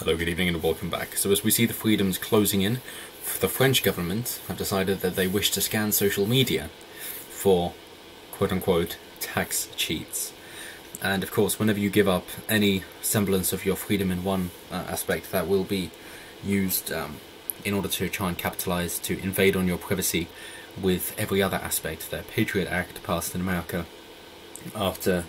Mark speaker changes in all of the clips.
Speaker 1: Hello, good evening and welcome back. So as we see the freedoms closing in, the French government have decided that they wish to scan social media for quote-unquote tax cheats. And of course, whenever you give up any semblance of your freedom in one aspect, that will be used in order to try and capitalize to invade on your privacy with every other aspect. The Patriot Act passed in America after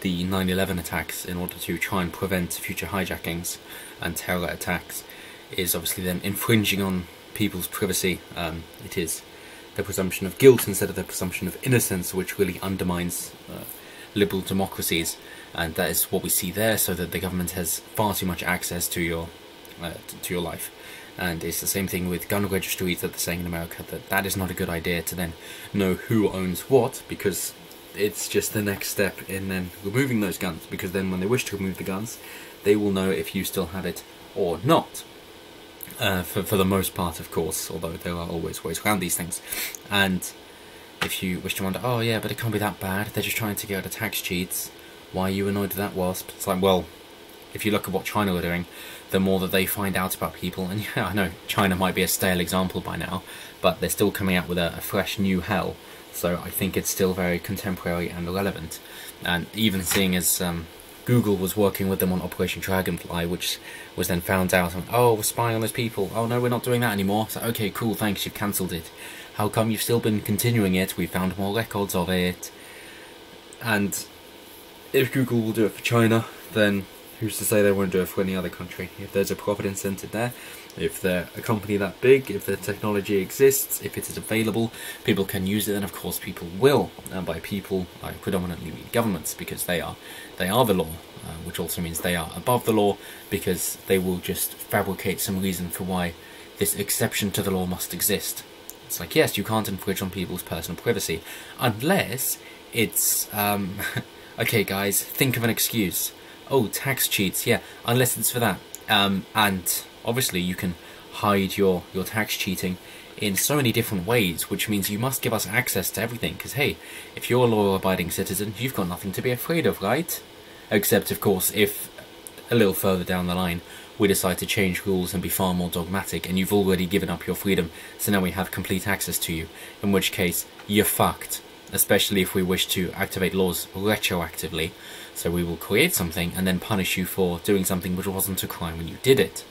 Speaker 1: the 9/11 attacks in order to try and prevent future hijackings and terror attacks is obviously then infringing on people's privacy. It is the presumption of guilt instead of the presumption of innocence, which really undermines liberal democracies, and that is what we see there, so that the government has far too much access to your life. And it's the same thing with gun registries that they're saying in America, that is not a good idea to then know who owns what, because it's just the next step in then removing those guns, because then when they wish to remove the guns, they will know if you still have it or not. For the most part, of course, although there are always ways around these things. And if you wish to wonder, oh yeah, but it can't be that bad, they're just trying to get out of tax cheats, why are you annoyed at that, wasp? It's like, well, if you look at what China are doing, the more that they find out about people, and yeah, I know China might be a stale example by now, but they're still coming out with a fresh new hell. So I think it's still very contemporary and relevant. And even seeing as Google was working with them on Operation Dragonfly, which was then found out, and, oh, we're spying on those people, oh no, we're not doing that anymore. So okay, cool, thanks, you've cancelled it. How come you've still been continuing it? We found more records of it. And if Google will do it for China, then who's to say they won't do it for any other country? If there's a profit incentive there, if they're a company that big, if the technology exists, if it is available, people can use it, then of course people will. And by people, I predominantly mean governments, because they are the law, which also means they are above the law, because they will just fabricate some reason for why this exception to the law must exist. It's like, yes, you can't infringe on people's personal privacy, unless it's, okay guys, think of an excuse. Oh, tax cheats, yeah, unless it's for that. And obviously you can hide your tax cheating in so many different ways, which means you must give us access to everything, because hey, if you're a law-abiding citizen, you've got nothing to be afraid of, right? Except, of course, if a little further down the line we decide to change rules and be far more dogmatic, and you've already given up your freedom, so now we have complete access to you, in which case you're fucked. Especially if we wish to activate laws retroactively, so we will create something and then punish you for doing something which wasn't a crime when you did it.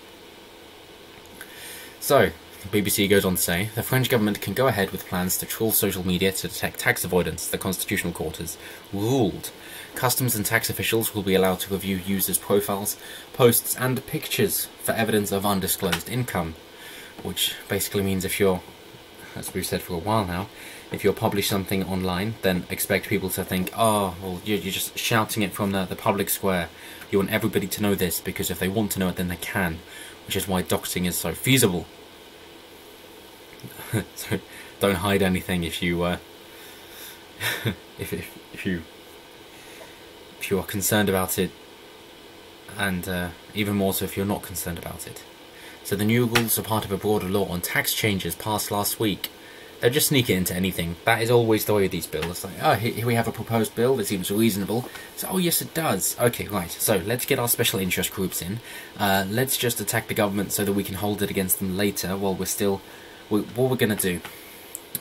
Speaker 1: So, the BBC goes on to say, the French government can go ahead with plans to troll social media to detect tax avoidance, the Constitutional Court has ruled. Customs and tax officials will be allowed to review users' profiles, posts and pictures for evidence of undisclosed income, which basically means if you're, as we've said for a while now, if you publish something online, then expect people to think, oh, well, you're just shouting it from the public square. You want everybody to know this, because if they want to know it, then they can, which is why doxing is so feasible. So don't hide anything if you if you are concerned about it, and even more so if you're not concerned about it. So the new rules are part of a broader law on tax changes passed last week. They'll just sneak it into anything. That is always the way with these bills. It's like, oh, here we have a proposed bill that seems reasonable. So, oh yes, it does. Okay, right. So let's get our special interest groups in. Let's just attack the government so that we can hold it against them later while we're still... what we're going to do,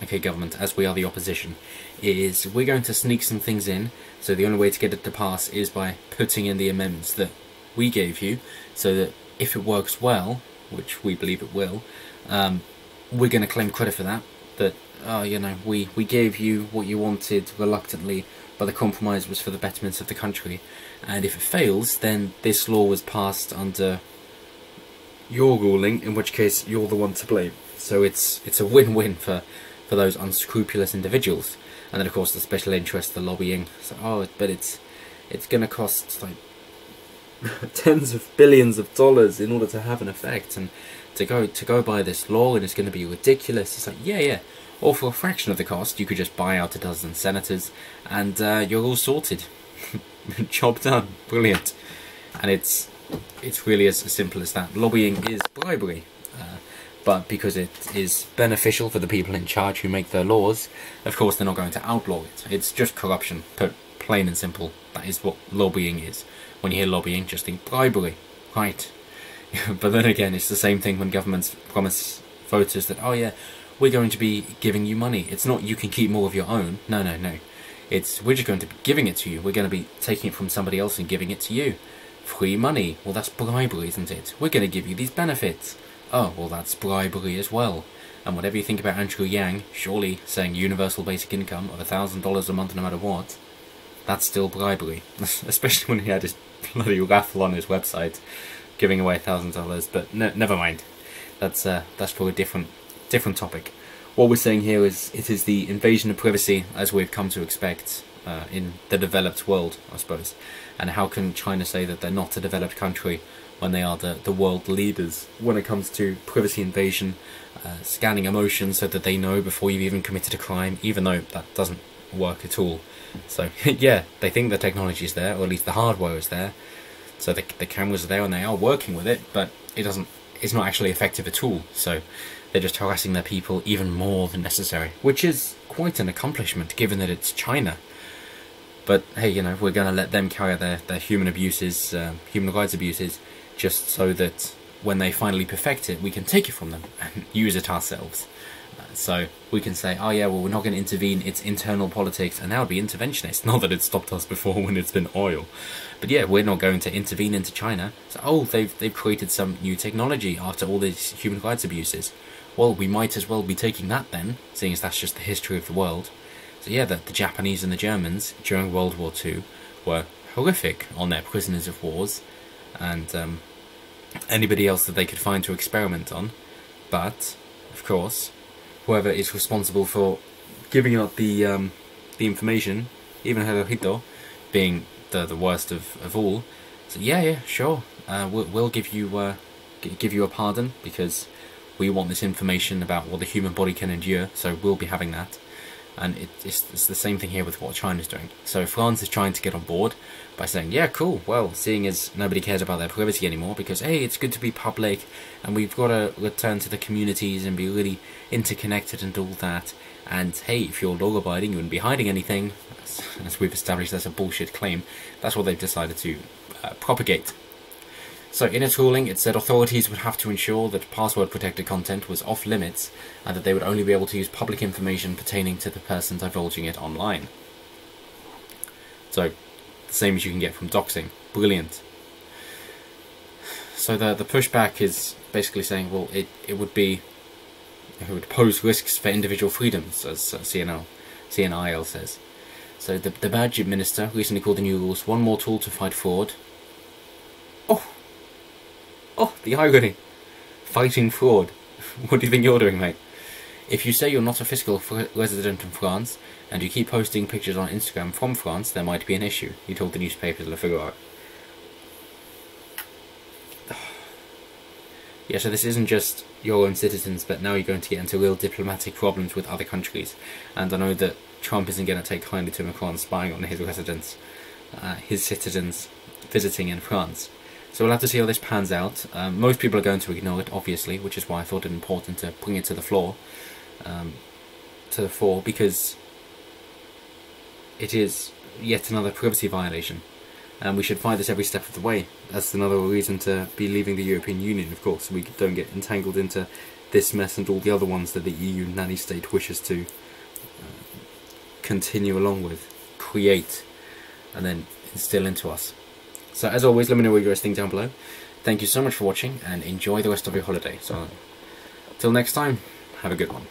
Speaker 1: okay, government, as we are the opposition, is we're going to sneak some things in. So the only way to get it to pass is by putting in the amendments that we gave you, so that if it works well, which we believe it will, we're going to claim credit for that. That, oh, you know, we gave you what you wanted reluctantly, but the compromise was for the betterment of the country. And if it fails, then this law was passed under your ruling, in which case you're the one to blame. So it's a win-win for those unscrupulous individuals. And then of course the special interest, the lobbying. So, oh, but it's going to cost like tens of billions of dollars in order to have an effect, and to go by this law, and it's going to be ridiculous. It's like, yeah, or for a fraction of the cost you could just buy out a dozen senators and you're all sorted. Job done. Brilliant. And it's really as simple as that. Lobbying is bribery, but because it is beneficial for the people in charge who make their laws, of course they're not going to outlaw it. It's just corruption, plain and simple. That is what lobbying is. When you hear lobbying, just think bribery. Right. But then again, it's the same thing when governments promise voters that, oh yeah, we're going to be giving you money. It's not you can keep more of your own. No, no, no. It's we're just going to be giving it to you. We're going to be taking it from somebody else and giving it to you. Free money. Well, that's bribery, isn't it? We're going to give you these benefits. Oh, well, that's bribery as well. And whatever you think about Andrew Yang, surely saying universal basic income of $1,000 a month no matter what, that's still bribery. Especially when he had his bloody raffle on his website, giving away $1,000. But never mind. That's for a different topic. What we're saying here is it is the invasion of privacy as we've come to expect in the developed world, I suppose. And how can China say that they're not a developed country when they are the world leaders when it comes to privacy invasion, scanning emotions so that they know before you've even committed a crime, even though that doesn't work at all. So yeah, they think the technology is there, or at least the hardware is there, so the cameras are there and they are working with it, but it's not actually effective at all. So they're just harassing their people even more than necessary, which is quite an accomplishment given that it's China. But hey, you know, we're going to let them carry out their human abuses, human rights abuses, just so that when they finally perfect it, we can take it from them and use it ourselves. So we can say, oh yeah, well, we're not going to intervene, it's internal politics, and that would be interventionist. Not that it stopped us before when it's been oil. But yeah, we're not going to intervene into China. So, oh, they've created some new technology after all these human rights abuses. Well, we might as well be taking that then, seeing as that's just the history of the world. So yeah, the Japanese and the Germans during World War II were horrific on their prisoners of wars, and anybody else that they could find to experiment on. But, of course, whoever is responsible for giving out the information, even Hirohito being the worst of all, so yeah, sure, we'll give you a pardon because we want this information about what the human body can endure, so we'll be having that. And it's the same thing here with what China's doing. So France is trying to get on board by saying, yeah, cool, well, seeing as nobody cares about their privacy anymore, because, hey, it's good to be public, and we've got to return to the communities and be really interconnected and all that, and, hey, if you're law-abiding, you wouldn't be hiding anything, as we've established that's a bullshit claim. That's what they've decided to propagate. So in its ruling, it said authorities would have to ensure that password-protected content was off-limits and that they would only be able to use public information pertaining to the person divulging it online. So, the same as you can get from doxing. Brilliant. So the pushback is basically saying, well, it would pose risks for individual freedoms, as CNIL says. So the Budget Minister recently called the new rules one more tool to fight fraud. Oh, the irony. Fighting fraud. What do you think you're doing, mate? If you say you're not a fiscal resident in France, and you keep posting pictures on Instagram from France, there might be an issue, he told the newspaper Le Figaro. Yeah, so this isn't just your own citizens, but now you're going to get into real diplomatic problems with other countries. And I know that Trump isn't going to take kindly to Macron spying on his residents, his citizens visiting in France. So we'll have to see how this pans out. Most people are going to ignore it, obviously, which is why I thought it important to bring it to the fore, because it is yet another privacy violation, and we should fight this every step of the way. That's another reason to be leaving the European Union, of course, so we don't get entangled into this mess and all the other ones that the EU nanny state wishes to continue along with, create, and then instill into us. So as always, let me know what you guys think down below. Thank you so much for watching, and enjoy the rest of your holiday. So, till next time, have a good one.